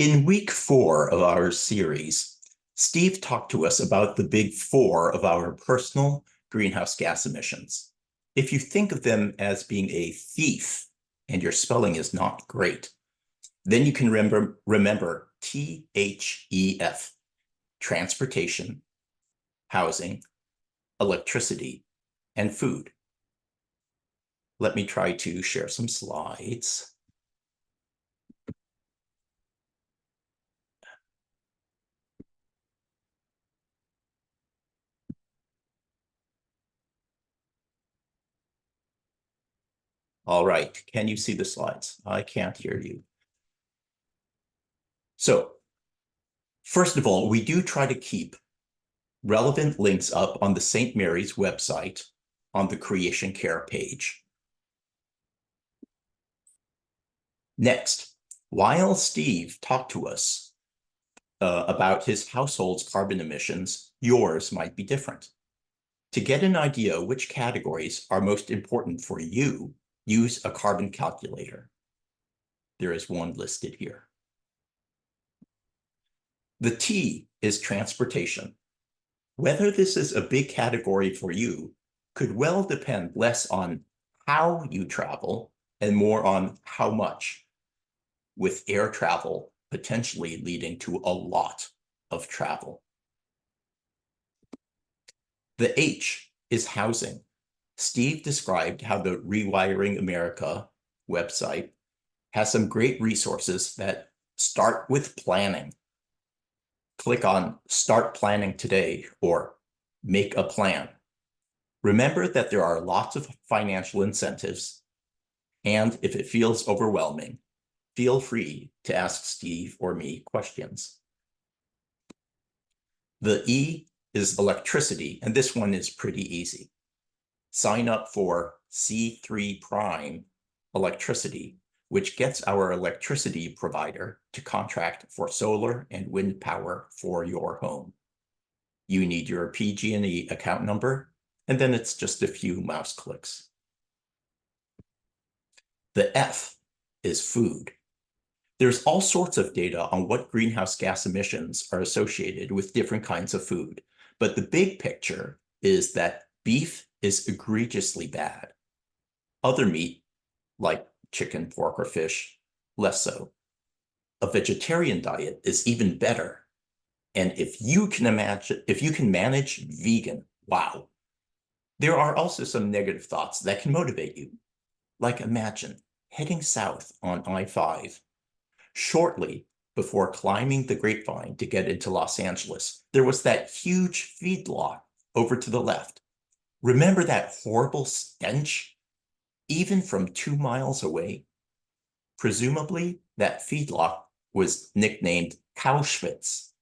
In week 4 of our series, Steve talked to us about the big four of our personal greenhouse gas emissions. If you think of them as being a thief and your spelling is not great, then you can remember THEF, transportation, housing, electricity, and food. Let me try to share some slides. All right, can you see the slides? I can't hear you. So, first of all, we do try to keep relevant links up on the St. Mary's website on the Creation Care page. Next, while Steve talked to us about his household's carbon emissions, yours might be different. To get an idea which categories are most important for you, use a carbon calculator. There is one listed here. The T is transportation. Whether this is a big category for you could well depend less on how you travel and more on how much, with air travel potentially leading to a lot of travel. The H is housing. Steve described how the Rewiring America website has some great resources that start with planning. Click on Start Planning Today or Make a Plan. Remember that there are lots of financial incentives, and if it feels overwhelming, feel free to ask Steve or me questions. The E is electricity, and this one is pretty easy. Sign up for C3 Prime Electricity, which gets our electricity provider to contract for solar and wind power for your home. You need your PG&E account number, and then it's just a few mouse clicks. The F is food. There's all sorts of data on what greenhouse gas emissions are associated with different kinds of food, but the big picture is that beef is egregiously bad. Other meat, like chicken, pork, or fish, less so. A vegetarian diet is even better. And if you can manage vegan, wow. There are also some negative thoughts that can motivate you. Like imagine heading south on I-5. Shortly before climbing the Grapevine to get into Los Angeles, there was that huge feedlot over to the left. Remember that horrible stench, even from 2 miles away? Presumably, that feedlot was nicknamed Cowschwitz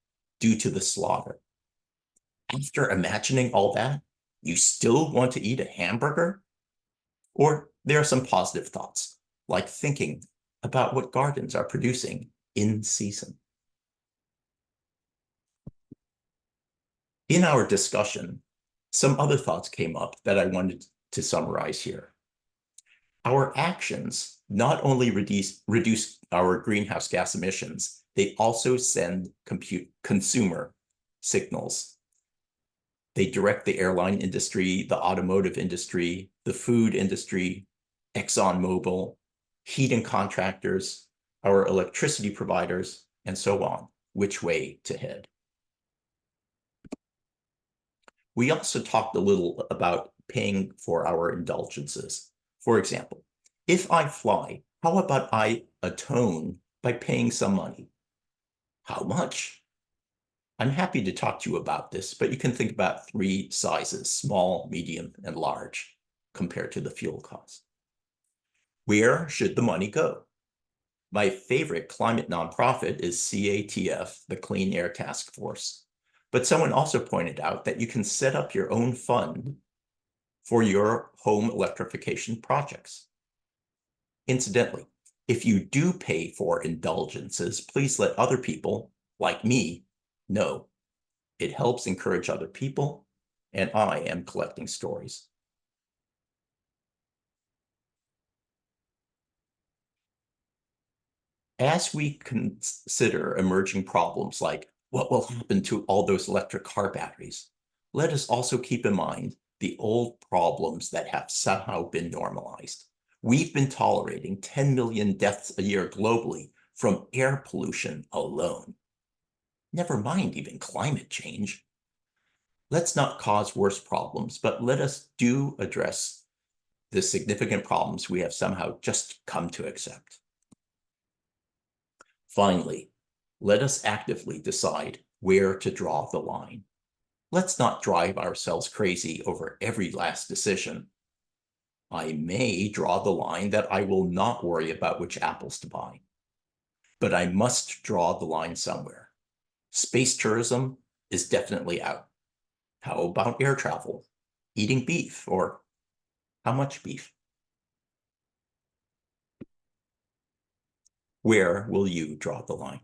due to the slaughter. After imagining all that, you still want to eat a hamburger? Or there are some positive thoughts, like thinking about what gardens are producing in season. In our discussion, some other thoughts came up that I wanted to summarize here. Our actions not only reduce our greenhouse gas emissions, they also send consumer signals. They direct the airline industry, the automotive industry, the food industry, ExxonMobil, heating contractors, our electricity providers, and so on, which way to head. We also talked a little about paying for our indulgences. For example, if I fly, how about I atone by paying some money? How much? I'm happy to talk to you about this, but you can think about 3 sizes, small, medium, and large, compared to the fuel cost. Where should the money go? My favorite climate nonprofit is THEF, the Clean Air Task Force. But someone also pointed out that you can set up your own fund for your home electrification projects. Incidentally, if you do pay for indulgences, please let other people, like me, know. It helps encourage other people, and I am collecting stories. As we consider emerging problems like what will happen to all those electric car batteries, let us also keep in mind the old problems that have somehow been normalized. We've been tolerating 10 million deaths a year globally from air pollution alone. Never mind even climate change. Let's not cause worse problems, but let us do address the significant problems we have somehow just come to accept. Finally, let us actively decide where to draw the line. Let's not drive ourselves crazy over every last decision. I may draw the line that I will not worry about which apples to buy, but I must draw the line somewhere. Space tourism is definitely out. How about air travel? Eating beef, or how much beef? Where will you draw the line?